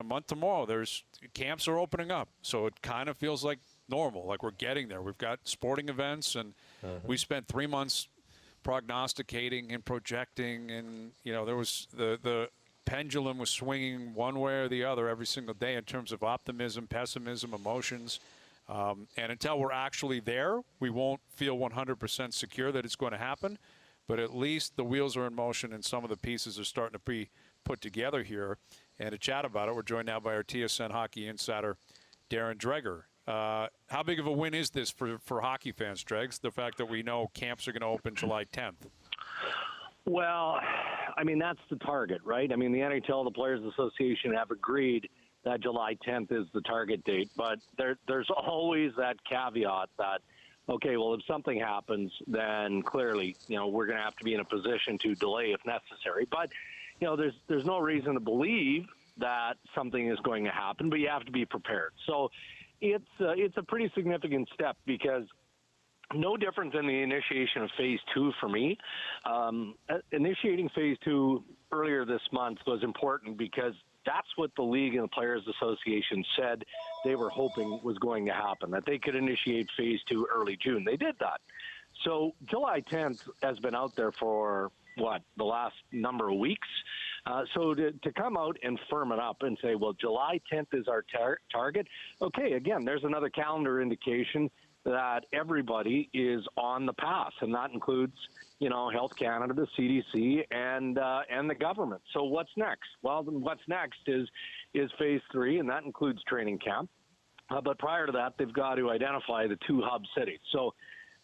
a month tomorrow, camps are opening up. So it kind of feels like normal, like we're getting there. We've got sporting events, and we spent 3 months prognosticating and projecting, and there was the pendulum was swinging one way or the other every single day in terms of optimism, pessimism, emotions. And until we're actually there, we won't feel 100% secure that it's going to happen. But at least the wheels are in motion and some of the pieces are starting to be put together here. And to chat about it, we're joined now by our TSN hockey insider, Darren Dreger. How big of a win is this for hockey fans, Dregs, the fact that we know camps are going to open July 10th? Well, I mean, that's the target, right? I mean, the NHL, the Players Association have agreed that July 10th is the target date. But there's always that caveat that, okay, well, if something happens, then clearly, we're going to have to be in a position to delay if necessary. But, there's no reason to believe that something is going to happen, but you have to be prepared. So it's a pretty significant step because no different than the initiation of Phase 2 for me. Initiating Phase 2 earlier this month was important because that's what the league and the Players Association said they were hoping was going to happen, that they could initiate Phase 2 early June. They did that. So July 10th has been out there for, the last number of weeks. So to come out and firm it up and say, well, July 10th is our target, okay, again, there's another calendar indication that everybody is on the path, and that includes, Health Canada, the CDC, and the government. So what's next? Well, what's next is Phase 3, and that includes training camp. But prior to that, they've got to identify the 2 hub cities. So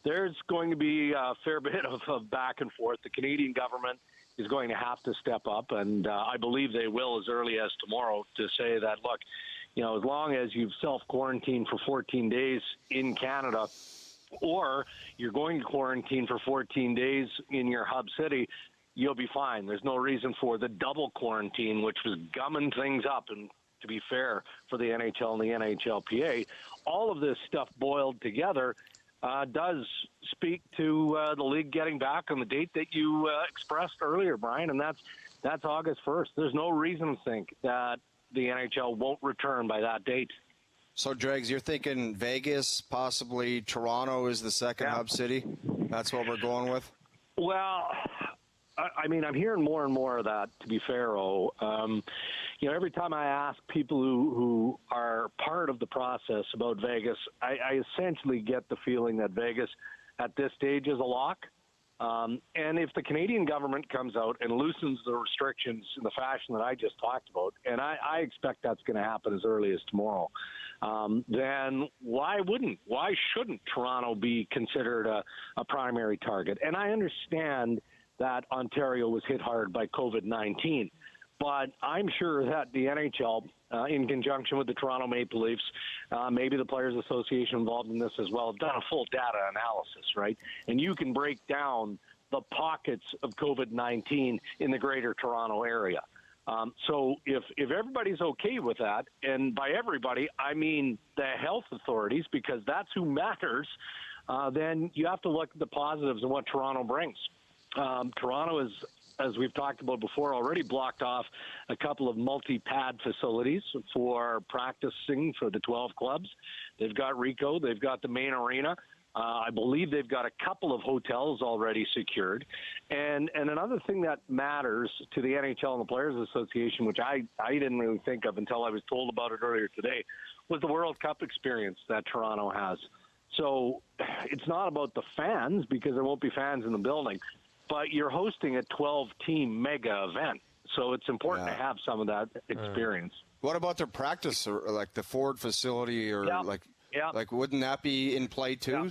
there's going to be a fair bit of back and forth. The Canadian government is going to have to step up, and I believe they will as early as tomorrow to say that, look, as long as you've self-quarantined for 14 days in Canada, or you're going to quarantine for 14 days in your hub city, you'll be fine. There's no reason for the double quarantine, which was gumming things up, and to be fair, for the NHL and the NHLPA. All of this stuff boiled together does speak to the league getting back on the date that you expressed earlier, Brian, and that's August 1st. There's no reason to think that the NHL won't return by that date. So, Dregs, you're thinking Vegas, possibly Toronto is the second hub city? That's what we're going with? Well, I mean, I'm hearing more and more of that, to be fair. Every time I ask people who are part of the process about Vegas, I essentially get the feeling that Vegas at this stage is a lock. And if the Canadian government comes out and loosens the restrictions in the fashion that I just talked about, and I expect that's going to happen as early as tomorrow, then why shouldn't Toronto be considered a primary target? And I understand that Ontario was hit hard by COVID-19, but I'm sure that the NHL, in conjunction with the Toronto Maple Leafs, maybe the Players Association involved in this as well, have done a full data analysis, right? And you can break down the pockets of COVID-19 in the greater Toronto area. So if everybody's okay with that, and by everybody, I mean the health authorities, because that's who matters, then you have to look at the positives and what Toronto brings. Toronto is, as we've talked about before, already blocked off a couple of multi-pad facilities for practicing for the 12 clubs. They've got Rico. They've got the main arena. I believe they've got a couple of hotels already secured. And another thing that matters to the NHL and the Players Association, which I didn't really think of until I was told about it earlier today, was the World Cup experience that Toronto has. So it's not about the fans, because there won't be fans in the building, but you're hosting a 12-team mega event. So it's important to have some of that experience. What about their practice, or like the Ford facility, or like wouldn't that be in play too? Yeah.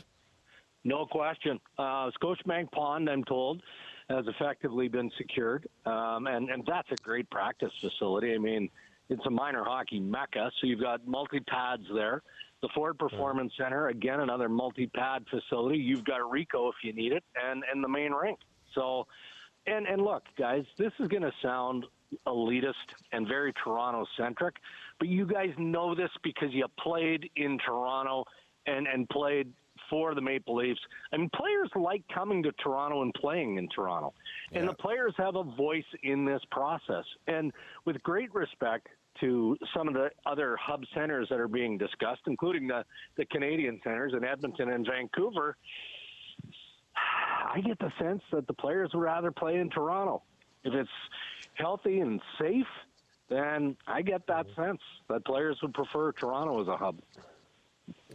No question. Scotiabank Pond, I'm told, has effectively been secured, and that's a great practice facility. I mean, it's a minor hockey mecca, so you've got multi-pads there. The Ford Performance Center, again, another multi-pad facility. You've got Rico if you need it, and the main rink. So, and look, guys, this is going to sound elitist and very Toronto-centric, but you guys know this because you played in Toronto and played for the Maple Leafs. I mean, players like coming to Toronto and playing in Toronto. And the players have a voice in this process. And with great respect to some of the other hub centers that are being discussed, including the Canadian centers in Edmonton and Vancouver, I get the sense that the players would rather play in Toronto. If it's healthy and safe, then I get that sense that players would prefer Toronto as a hub.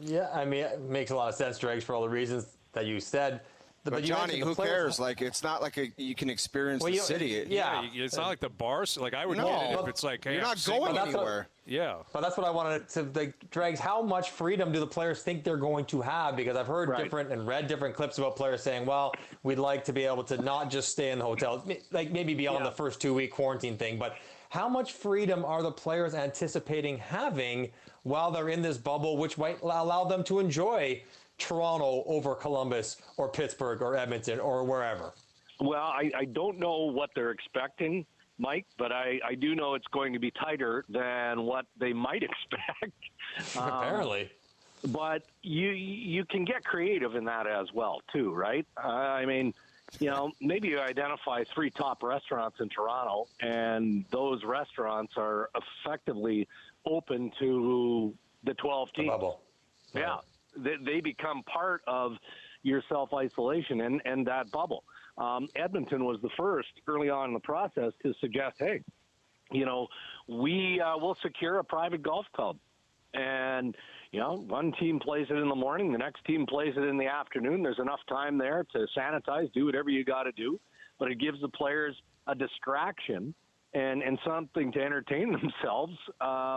Yeah, I mean, it makes a lot of sense, Dregs, for all the reasons that you said. But Johnny, who cares? Like, it's not like you can experience the city. Yeah, it's not like the bars. Like, I would get it if it's like, hey, you're not going anywhere. Yeah. But that's what I wanted to, like, Dregs, how much freedom do the players think they're going to have? Because I've heard different and read different clips about players saying, well, we'd like to be able to not just stay in the hotel, like maybe beyond the first 2-week quarantine thing, but how much freedom are the players anticipating having while they're in this bubble, which might allow them to enjoy Toronto over Columbus or Pittsburgh or Edmonton or wherever? Well, I don't know what they're expecting, Mike, but I do know it's going to be tighter than what they might expect. Apparently. But you can get creative in that as well, too, right? I mean, you know, maybe you identify 3 top restaurants in Toronto, and those restaurants are effectively open to the 12 teams. The bubble. Yeah. They become part of your self-isolation and that bubble. Edmonton was the first early on in the process to suggest, hey, you know, we will secure a private golf club. And, you know, one team plays it in the morning, the next team plays it in the afternoon. There's enough time there to sanitize, do whatever you got to do. But it gives the players a distraction and something to entertain themselves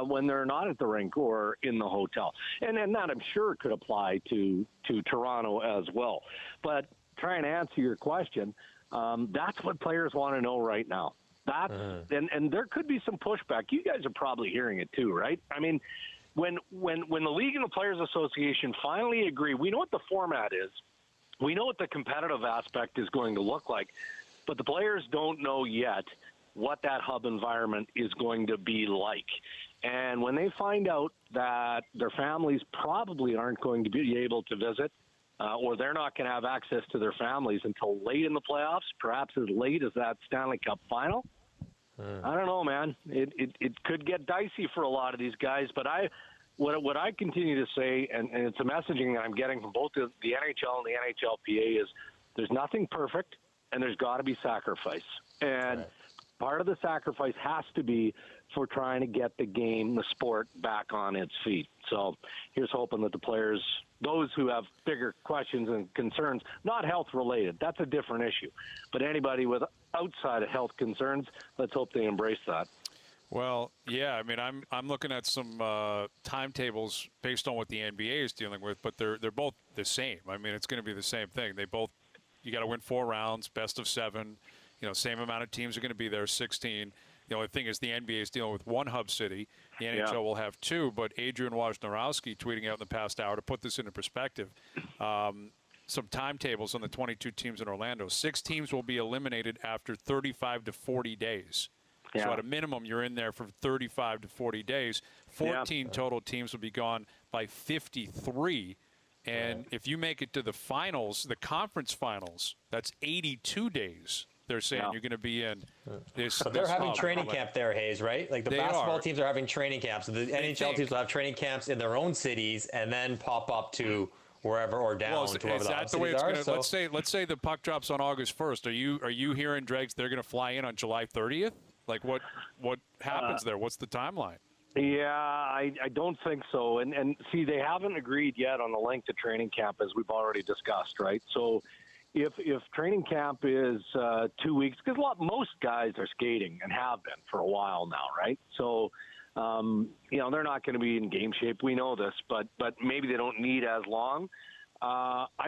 when they're not at the rink or in the hotel. And that, I'm sure, could apply to Toronto as well. But trying to answer your question, that's what players want to know right now. And there could be some pushback. You guys are probably hearing it too, right? I mean, when the League and the Players Association finally agree, we know what the format is. We know what the competitive aspect is going to look like. But the players don't know yet what that hub environment is going to be like. And when they find out that their families probably aren't going to be able to visit, or they're not going to have access to their families until late in the playoffs, perhaps as late as that Stanley Cup final, I don't know, man. It could get dicey for a lot of these guys. But what I continue to say, and it's a messaging that I'm getting from both the NHL and the NHLPA, is there's nothing perfect, and there's got to be sacrifice. And part of the sacrifice has to be for trying to get the game, the sport, back on its feet. So here's hoping that the players, those who have bigger questions and concerns, not health-related, that's a different issue. But anybody with outside of health concerns, let's hope they embrace that. Well, yeah, I mean, I'm looking at some timetables based on what the NBA is dealing with, but they're both the same. I mean, it's going to be the same thing. You got to win 4 rounds, best of 7. You know, same amount of teams are going to be there, 16. The only thing is the NBA is dealing with 1 hub city. The NHL will have 2. But Adrian Wojnarowski tweeting out in the past hour, to put this into perspective, some timetables on the 22 teams in Orlando. 6 teams will be eliminated after 35 to 40 days. Yeah. So at a minimum, you're in there for 35 to 40 days. 14 total teams will be gone by 53. And if you make it to the finals, the conference finals, that's 82 days. They're saying you're going to be in this. But they're having training camp there, Hayes, right? Like the basketball teams are having training camps. So the NHL teams will have training camps in their own cities and then pop up to wherever or down to wherever the cities are. So let's say the puck drops on August 1st. Are you hearing, Dregs, they're going to fly in on July 30th? Like what happens there? What's the timeline? Yeah, I don't think so. And see, they haven't agreed yet on the length of training camp, as we've already discussed, right? So if training camp is 2 weeks, because most guys are skating and have been for a while now, right? So, you know, they're not going to be in game shape. We know this, but maybe they don't need as long. I'm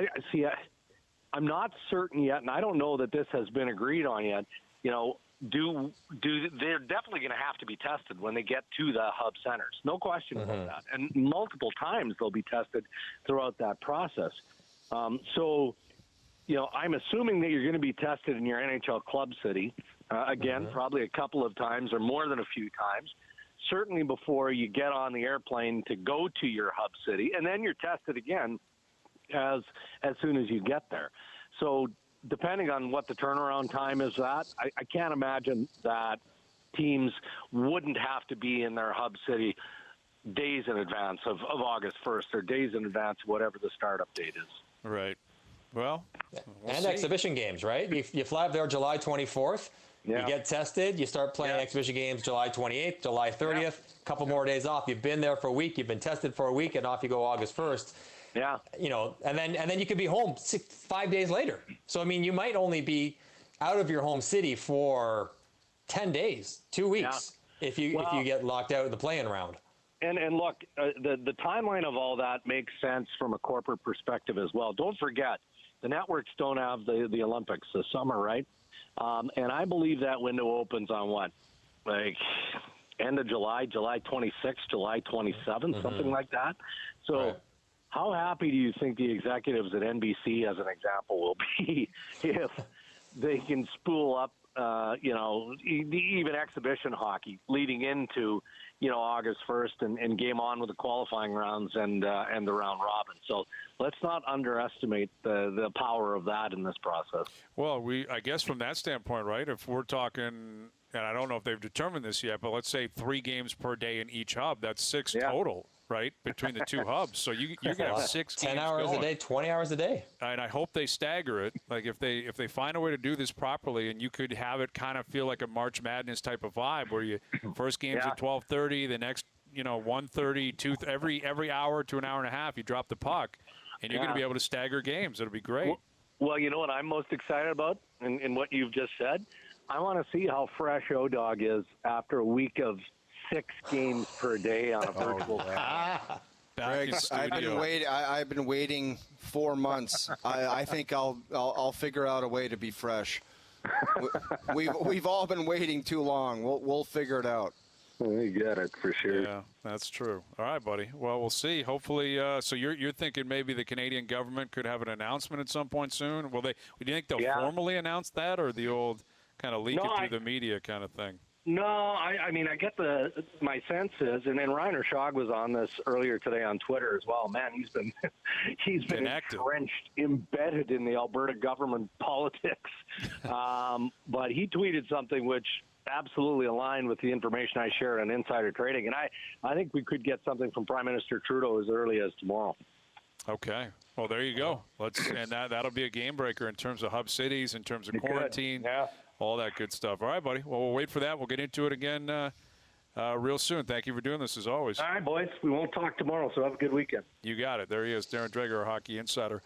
not certain yet, and I don't know that this has been agreed on yet. You know, they're definitely going to have to be tested when they get to the hub centers. No question about that. And multiple times they'll be tested throughout that process. So, you know, I'm assuming that you're going to be tested in your NHL club city, again, probably a couple of times or more than a few times, certainly before you get on the airplane to go to your hub city, and then you're tested again as soon as you get there. So depending on what the turnaround time is, I can't imagine that teams wouldn't have to be in their hub city days in advance of August 1st or days in advance, whatever the startup date is. Right. Well, we'll and see. exhibition games, right? You fly up there July 24th. Yeah. You get tested. You start playing exhibition games July 28th, July 30th. A couple more days off. You've been there for a week. You've been tested for a week, and off you go August 1st. Yeah. You know, and then you could be home 5 days later. So I mean, you might only be out of your home city for 10 days, 2 weeks, if you get locked out in the play-in round. And look, the timeline of all that makes sense from a corporate perspective as well. Don't forget, the networks don't have the Olympics this summer, right? And I believe that window opens on what? Like end of July, July 26th, July 27th, something like that. So how happy do you think the executives at NBC, as an example, will be if they can spool up, even exhibition hockey leading into, August 1st and game on with the qualifying rounds and the round robin. So let's not underestimate the power of that in this process. Well, I guess from that standpoint, right, if we're talking, and I don't know if they've determined this yet, but let's say 3 games per day in each hub, that's 6 total, right, between the 2 hubs. So you can have 6 10 games hours going. a day, 20 hours a day. And I hope they stagger it. Like if they find a way to do this properly, and you could have it kind of feel like a March Madness type of vibe, where you first game's at 12:30, the next 1:30, every hour to an hour and a half, you drop the puck, and you're going to be able to stagger games. It'll be great. Well, you know what I'm most excited about, in what you've just said. I want to see how fresh O-Dog is after a week of 6 games per day on a virtual. Greg, I've been waiting 4 months. I think I'll figure out a way to be fresh. We've all been waiting too long. We'll figure it out. We get it for sure. Yeah, that's true. All right, buddy. Well, we'll see. Hopefully, so you're thinking maybe the Canadian government could have an announcement at some point soon. Do you think they'll formally announce that, or the old kind of leak it through the media kind of thing? No, I mean, I get my sense is, and then Reiner Schog was on this earlier today on Twitter as well. Man, he's been entrenched, embedded in the Alberta government politics. But he tweeted something which absolutely aligned with the information I shared on insider trading, and I think we could get something from Prime Minister Trudeau as early as tomorrow. Okay. Well, there you go. And that'll be a game breaker in terms of hub cities, in terms of quarantine. All that good stuff. All right, buddy. Well, we'll wait for that. We'll get into it again real soon. Thank you for doing this, as always. All right, boys. We won't talk tomorrow, so have a good weekend. You got it. There he is, Darren Dreger, our hockey insider.